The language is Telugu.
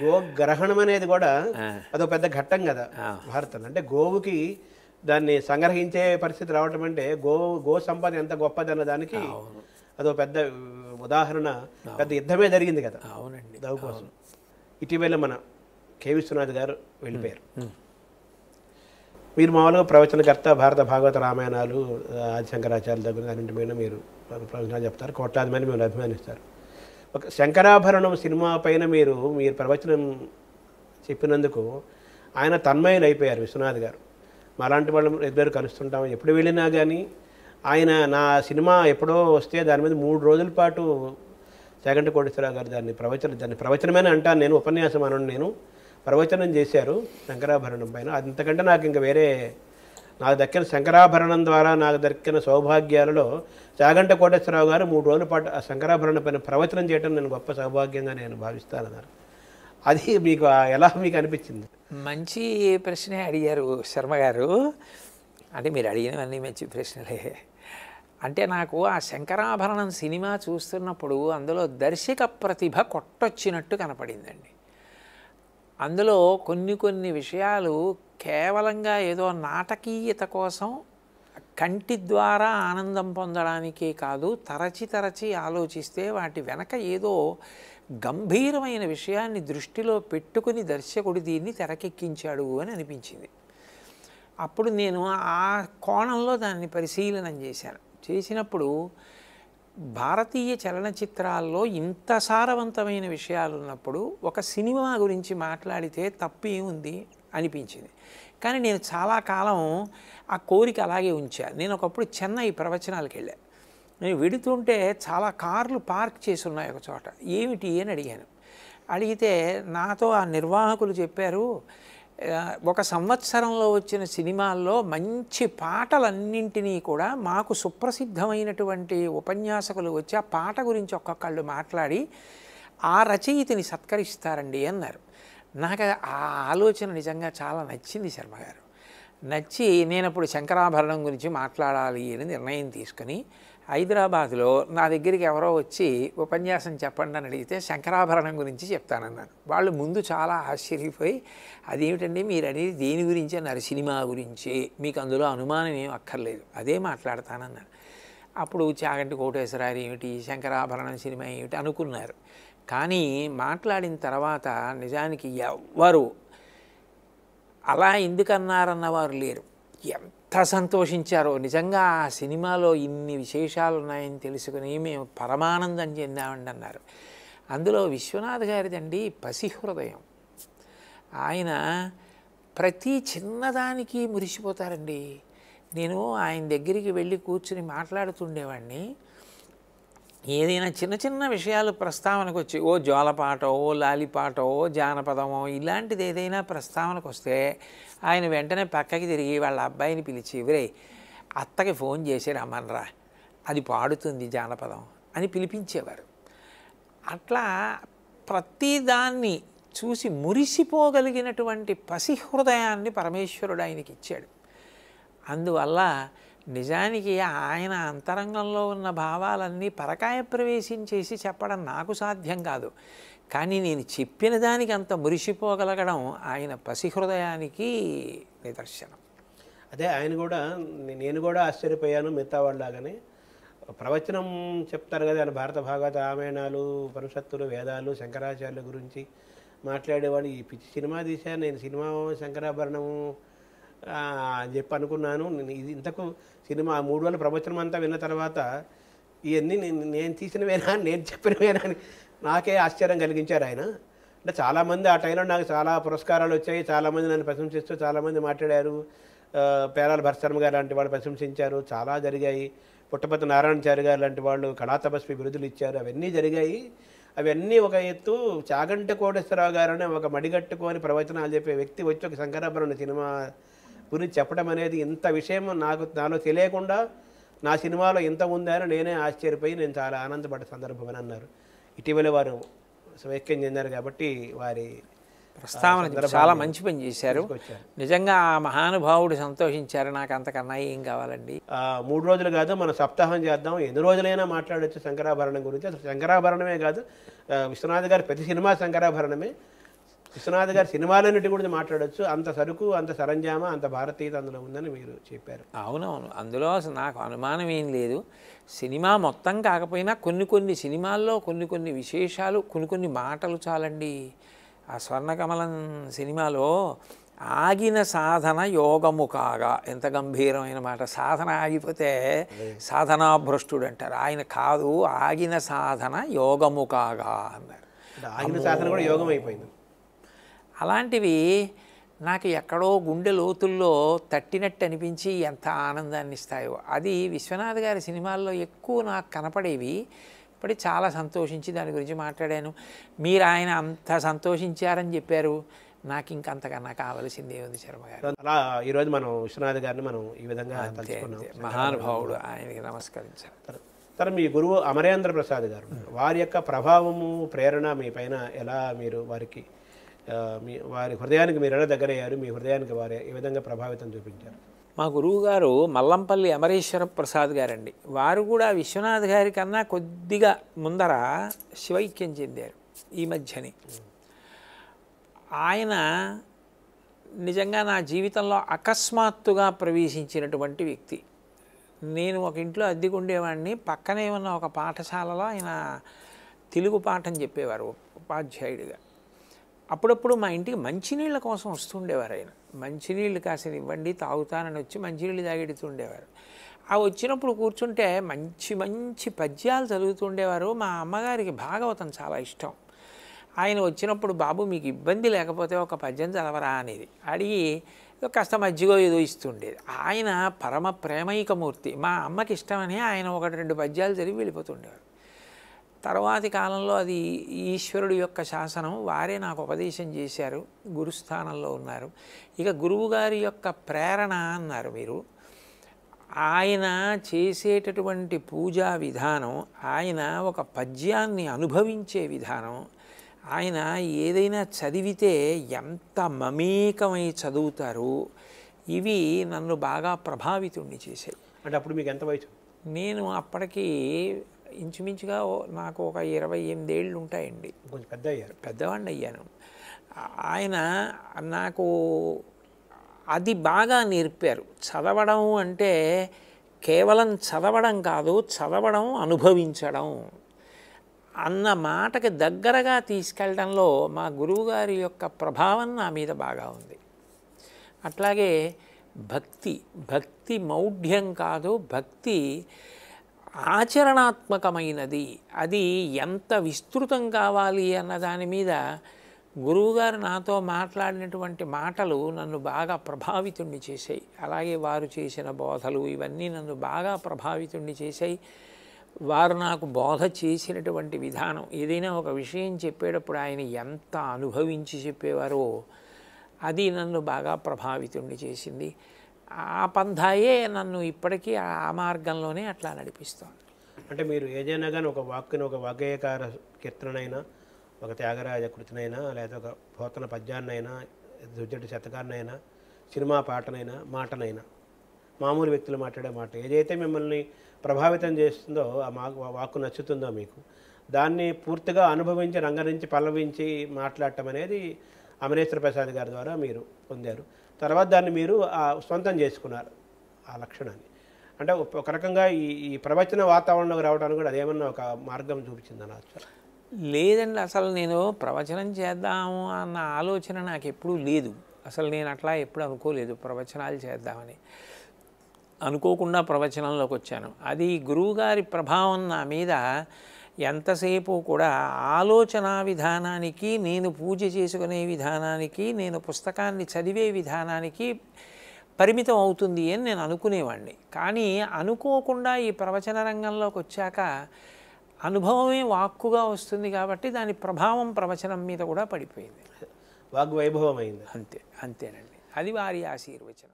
గోగ్రహణం అనేది కూడా అదొక పెద్ద ఘట్టం కదా భారతంలో. అంటే గోవుకి దాన్ని సంగ్రహించే పరిస్థితి రావటం అంటే గో సంపద ఎంత గొప్పదన్న దానికి అదో పెద్ద ఉదాహరణ. పెద్ద యుద్ధమే జరిగింది కదా అవునండి. గోవు కోసం. ఇటీవల మన కె విశ్వనాథ్ గారు వెళ్ళిపోయారు. మీరు మామూలుగా ప్రవచనకర్త, భారత భాగవత రామాయణాలు, ఆదిశంకరాచార్యుల దగ్గర అన్నింటి మీద మీరు ప్రవచనాలు చెప్తారు, కోట్లాది మంది మీరు అభిమానిస్తారు. ఒక శంకరాభరణం సినిమా పైన మీరు ప్రవచనం చెప్పినందుకు ఆయన తన్మయులు అయిపోయారు విశ్వనాథ్ గారు. అలాంటి వాళ్ళు ఇద్దరు కలుస్తుంటాము ఎప్పుడు వెళ్ళినా కానీ. ఆయన నా సినిమా ఎప్పుడో వస్తే దాని మీద 3 రోజుల పాటు చాగంటి కోటేశ్వరరావు గారు దాన్ని ప్రవచనమేనే అంటాను నేను, ఉపన్యాసం అనను నేను, ప్రవచనం చేశారు శంకరాభరణం పైన. అంతకంటే నాకు ఇంకా వేరే నాకు దక్కిన శంకరాభరణం ద్వారా నాకు దక్కిన సౌభాగ్యాలలో చాగంటి కోటేశ్వరరావు గారు 3 రోజుల పాటు ఆ శంకరాభరణం పైన ప్రవచనం చేయడం నేను గొప్ప సౌభాగ్యంగా నేను భావిస్తానన్నారు. అది మీకు ఎలా మీకు అనిపించింది? మంచి ప్రశ్నే అడిగారు శర్మ గారు. అంటే మీరు అడిగినవన్నీ మంచి ప్రశ్నలే. అంటే నాకు ఆ శంకరాభరణం సినిమా చూస్తున్నప్పుడు అందులో దర్శక ప్రతిభ కొట్టొచ్చినట్టు కనపడిందండి. అందులో కొన్ని విషయాలు కేవలంగా ఏదో నాటకీయత కోసం కంటి ద్వారా ఆనందం పొందడానికే కాదు, తరచి ఆలోచిస్తే వాటి వెనక ఏదో గంభీరమైన విషయాన్ని దృష్టిలో పెట్టుకుని దర్శకుడు దీన్ని తెరకెక్కించాడు అని అనిపించింది. అప్పుడు నేను ఆ కోణంలో దాన్ని పరిశీలనం చేసినప్పుడు భారతీయ చలనచిత్రాల్లో ఇంత సారవంతమైన విషయాలు ఉన్నప్పుడు ఒక సినిమా గురించి మాట్లాడితే తప్పేముంది అనిపించింది. కానీ నేను చాలా కాలం ఆ కోరిక అలాగే ఉంచాను. నేను ఒకప్పుడు చెన్నై ప్రవచనాలకు వెళ్ళాను. నేను వెడుతుంటే చాలా కార్లు పార్క్ చేసి ఉన్నాయి ఒక చోట. ఏమిటి అని అడిగాను. అడిగితే నాతో ఆ నిర్వాహకులు చెప్పారు, ఒక సంవత్సరంలో వచ్చిన సినిమాల్లో మంచి పాటలన్నింటినీ కూడా మాకు సుప్రసిద్ధమైనటువంటి ఉపన్యాసకులు వచ్చి ఆ పాట గురించి ఒక్కొక్కళ్ళు మాట్లాడి ఆ రచయితని సత్కరిస్తారండి అన్నారు. నాకు ఆ ఆలోచన నిజంగా చాలా నచ్చింది శర్మ గారు. నచ్చి నేను అప్పుడు శంకరాభరణం గురించి మాట్లాడాలి అని నిర్ణయం తీసుకుని హైదరాబాద్లో నా దగ్గరికి ఎవరో వచ్చి ఉపన్యాసం చెప్పండి అని అడిగితే శంకరాభరణం గురించి చెప్తానన్నాను. వాళ్ళు ముందు చాలా ఆశ్చర్యపోయి, అదేమిటండి మీరు అనేది దేని గురించి అన్నారు? సినిమా గురించి, మీకు అందులో అనుమానం ఏం అక్కర్లేదు, అదే మాట్లాడతానన్నాను. అప్పుడు చాగంటి కోటేశ్వరరావు ఏమిటి, శంకరాభరణం సినిమా ఏమిటి అనుకున్నారు. కానీ మాట్లాడిన తర్వాత నిజానికి ఎవ్వరు అలా ఎందుకన్నారన్నవారు లేరు. ఎంత సంతోషించారో నిజంగా ఆ సినిమాలో ఇన్ని విశేషాలు ఉన్నాయని తెలుసుకుని మేము పరమానందం చెందామండి అన్నారు. అందులో విశ్వనాథ్ గారిదండి పసి హృదయం. ఆయన ప్రతి చిన్నదానికి మురిసిపోతారండి. నేను ఆయన దగ్గరికి వెళ్ళి కూర్చుని మాట్లాడుతుండేవాడిని. ఏదైనా చిన్న విషయాలు ప్రస్తావనకు వచ్చి ఓ జోలపాటో, ఓ లాలిపాటో, ఓ జానపదమో ఇలాంటిది ఏదైనా ప్రస్తావనకు వస్తే ఆయన వెంటనే పక్కకి తిరిగి వాళ్ళ అబ్బాయిని పిలిచి, "ఒరేయ్, అత్తకి ఫోన్ చేసి రమ్మనరా, అది పాడుతుంది జానపదం" అని పిలిపించేవారు. అట్లా ప్రతిదాన్ని చూసి మురిసిపోగలిగినటువంటి పసి హృదయాన్ని పరమేశ్వరుడు ఆయనకి ఇచ్చాడు. అందువల్ల నిజానికి ఆయన అంతరంగంలో ఉన్న భావాలన్నీ పరకాయ ప్రవేశం చేసి చెప్పడం నాకు సాధ్యం కాదు. కానీ నేను చెప్పిన దానికి అంత మురిసిపోగలగడం ఆయన పసి హృదయానికి నిదర్శనం. అదే ఆయన కూడా నేను కూడా ఆశ్చర్యపోయాను మిగతా వాళ్ళలాగానే. ప్రవచనం చెప్తారు కదా ఆయన, భారత భాగవత రామాయణాలు, ఉపనిషత్తులు, వేదాలు, శంకరాచార్యుల గురించి మాట్లాడేవాడు. ఈ పిచ్చి సినిమా తీశాను నేను, సినిమా శంకరాభరణము అని చెప్పి అనుకున్నాను. ఇది ఇంతకు సినిమా 3 రోజుల ప్రవచనం అంతా విన్న తర్వాత ఇవన్నీ నేను తీసినవేనా, నేను చెప్పినవేనా అని నాకే ఆశ్చర్యం కలిగించారు ఆయన. అంటే చాలామంది ఆ టైంలో నాకు చాలా పురస్కారాలు వచ్చాయి, చాలామంది నన్ను ప్రశంసిస్తూ చాలామంది మాట్లాడారు. పేరాల భరతశర్మ గారు లాంటి వాళ్ళు ప్రశంసించారు, చాలా జరిగాయి. పుట్టపర్తి నారాయణచారి గారు లాంటి వాళ్ళు కళాతపస్వి బిరుదులు ఇచ్చారు, అవన్నీ జరిగాయి. అవన్నీ ఒక ఎత్తు. చాగంటి కోటేశ్వరరావు గారు అనే ఒక మడిగట్టుకొని ప్రవచనాలు చెప్పే వ్యక్తి వచ్చి ఒక శంకరాభరణం సినిమా గురించి చెప్పడం అనేది ఇంత విషయం నాలో తెలియకుండా నా సినిమాలో ఇంత ఉందని నేనే ఆశ్చర్యపోయి నేను చాలా ఆనందపడ్డ సందర్భం అని అన్నారు. ఇటీవల వారు వైక్యం చెందారు కాబట్టి వారి ప్రస్తావన చాలా మంచి పని చేశారు. నిజంగా ఆ మహానుభావుడు సంతోషించారు. నాకు అంతకన్నా ఏం కావాలండి. 3 రోజులు కాదు, మనం సప్తాహం చేద్దాం, ఎన్ని రోజులైనా మాట్లాడచ్చు శంకరాభరణం గురించి. అసలు శంకరాభరణమే కాదు, విశ్వనాథ్ గారి ప్రతి సినిమా శంకరాభరణమే. విశ్వనాథ్ గారి సినిమాలన్నిటి గురించి మాట్లాడొచ్చు, అంత సరుకు, అంత సరంజామా, అంత భారతీయత అందులో ఉందని మీరు చెప్పారు. అవునవును, అందులో అసలు నాకు అనుమానం ఏం లేదు. సినిమా మొత్తం కాకపోయినా కొన్ని కొన్ని సినిమాల్లో కొన్ని కొన్ని విశేషాలు, కొన్ని కొన్ని మాటలు చాలండి. ఆ స్వర్ణకమలం సినిమాలో ఆగిన సాధన యోగము కాగా, ఎంత గంభీరమైన మాట. సాధన ఆగిపోతే సాధనాభ్రష్టుడు అంటారు, ఆయన కాదు, ఆగిన సాధన యోగము కాగా అన్నారు. ఆగిన సాధన కూడా యోగం అయిపోయింది. అలాంటివి నాకు ఎక్కడో గుండె లోతుల్లో తట్టినట్టు అనిపించి ఎంత ఆనందాన్ని ఇస్తాయో. అది విశ్వనాథ్ గారి సినిమాల్లో ఎక్కువ నాకు కనపడేవి. ఇప్పటికి చాలా సంతోషించి దాని గురించి మాట్లాడాను. మీరు ఆయన అంత సంతోషించారని చెప్పారు, నాకు ఇంకంతకన్నా కావలసింది ఏముంది శర్మ గారు. అలా ఈరోజు మనం విశ్వనాథ్ గారిని మనం ఈ విధంగా తలుచుకున్నాం. మహానుభావుడు, ఆయనకి నమస్కరించారు. తర్వాత మీ గురువు అమరేంద్ర ప్రసాద్ గారు, వారి యొక్క ప్రభావము, ప్రేరణ మీ పైన ఎలా, మీరు వారికి వారి హృదయానికి మీరు ఎలా దగ్గరయ్యారు, మీ హృదయానికి వారు ఏ విధంగా ప్రభావితం చూపించారు? మా గురువు గారు మల్లంపల్లి అమరేశ్వర ప్రసాద్ గారండి. వారు కూడా విశ్వనాథ్ గారి కన్నా కొద్దిగా ముందర శివైక్యం చెందారు ఈ మధ్యని. ఆయన నిజంగా నా జీవితంలో అకస్మాత్తుగా ప్రవేశించినటువంటి వ్యక్తి. నేను ఒక ఇంట్లో అద్దెకు ఉండేవాడిని. పక్కనే ఉన్న ఒక పాఠశాలలో ఆయన తెలుగు పాఠం చెప్పేవారు ఉపాధ్యాయుడిగా. అప్పుడప్పుడు మా ఇంటికి మంచినీళ్ళ కోసం వస్తుండేవారు ఆయన. మంచినీళ్ళు కాసిన ఇవ్వండి తాగుతానని వచ్చి మంచినీళ్ళు తాగెడుతుండేవారు. ఆ వచ్చినప్పుడు కూర్చుంటే మంచి మంచి పద్యాలు చదువుతుండేవారు. మా అమ్మగారికి భాగవతం చాలా ఇష్టం. ఆయన వచ్చినప్పుడు, బాబు మీకు ఇబ్బంది లేకపోతే ఒక పద్యం చదవరా అనేది అడిగి కాస్త మజ్జిగో ఏదో ఇస్తుండేది. ఆయన పరమ ప్రేమైకమూర్తి. మా అమ్మకి ఇష్టమని ఆయన ఒకటి రెండు పద్యాలు చదివి వెళ్ళిపోతుండేవారు. తర్వాతి కాలంలో అది ఈశ్వరుడు యొక్క శాసనం, వారే నాకు ఉపదేశం చేశారు, గురుస్థానంలో ఉన్నారు. ఇక గురువుగారి యొక్క ప్రేరణ అన్నారు మీరు. ఆయన చేసేటటువంటి పూజా విధానం, ఆయన ఒక పద్యాన్ని అనుభవించే విధానం, ఆయన ఏదైనా చదివితే ఎంత మమేకమై చదువుతారు, ఇవి నన్ను బాగా ప్రభావితుణ్ణి చేశాయి. అంటే అప్పుడు మీకు ఎంత వయసు? నేను అప్పటికి ఇంచుమించుగా నాకు ఒక 28 ఏళ్ళు ఉంటాయండి. కొంచెం పెద్ద అయ్యారు. పెద్దవాడిని అయ్యాను. ఆయన నాకు అది బాగా నేర్పారు. చదవడం అంటే కేవలం చదవడం కాదు, చదవడం అనుభవించడం అన్న మాటకి దగ్గరగా తీసుకెళ్ళడంలో మా గురువుగారి యొక్క ప్రభావం నా మీద బాగా ఉంది. అట్లాగే భక్తి మౌఢ్యం కాదు, భక్తి ఆచరణాత్మకమైనది. అది ఎంత విస్తృతం కావాలి అన్న దాని మీద గురువుగారు నాతో మాట్లాడినటువంటి మాటలు నన్ను బాగా ప్రభావితుణ్ణి చేశాయి. అలాగే వారు చేసిన బోధలు ఇవన్నీ నన్ను బాగా ప్రభావితుణ్ణి చేశాయి. వారు నాకు బోధ చేసినటువంటి విధానం, ఏదైనా ఒక విషయం చెప్పేటప్పుడు ఆయన ఎంత అనుభవించి చెప్పేవారో అది నన్ను బాగా ప్రభావితుణ్ణి చేసింది. ఆ పంథాయే నన్ను ఇప్పటికీ ఆ మార్గంలోనే అట్లా నడిపిస్తోంది. అంటే మీరు ఏదైనా కానీ ఒక వాక్కుని, ఒక వాగ్గేయకార కీర్తనైనా, ఒక త్యాగరాజ కృతినైనా, లేదా ఒక పోతన పద్యాన్నైనా, దుర్జటి శతకాన్నైనా, సినిమా పాటనైనా, మాటనైనా, మామూలు వ్యక్తులు మాట్లాడే మాట ఏదైతే మిమ్మల్ని ప్రభావితం చేస్తుందో, ఆ వాక్కు నచ్చుతుందో మీకు, దాన్ని పూర్తిగా అనుభవించి, రంగరించి, పల్లవించి మాట్లాడటం అనేది అమరేశ్వర ప్రసాద్ గారి ద్వారా మీరు పొందారు. తర్వాత దాన్ని మీరు సొంతం చేసుకున్నారు ఆ లక్షణాన్ని. అంటే ఒక రకంగా ఈ ప్రవచన వాతావరణంలోకి రావడానికి కూడా అదేమన్నా ఒక మార్గం చూపించిందని అర్థం? లేదండి, అసలు నేను ప్రవచనం చేద్దాము అన్న ఆలోచన నాకు ఎప్పుడూ లేదు. అసలు నేను అట్లా ఎప్పుడు అనుకోలేదు ప్రవచనాలు చేద్దామని. అనుకోకుండా ప్రవచనంలోకి వచ్చాను. అది గురువుగారి ప్రభావం నా మీద ఎంతసేపు కూడా ఆలోచన విధానానికి, నేను పూజ చేసుకునే విధానానికి, నేను పుస్తకాన్ని చదివే విధానానికి పరిమితం అవుతుంది అని నేను అనుకునేవాడిని. కానీ అనుకోకుండా ఈ ప్రవచన రంగంలోకి వచ్చాక అనుభవమే వాక్కుగా వస్తుంది కాబట్టి దాని ప్రభావం ప్రవచనం మీద కూడా పడిపోయింది. వాగ్వైభవం అయింది. అంతేనండి. అది వారి ఆశీర్వచనం.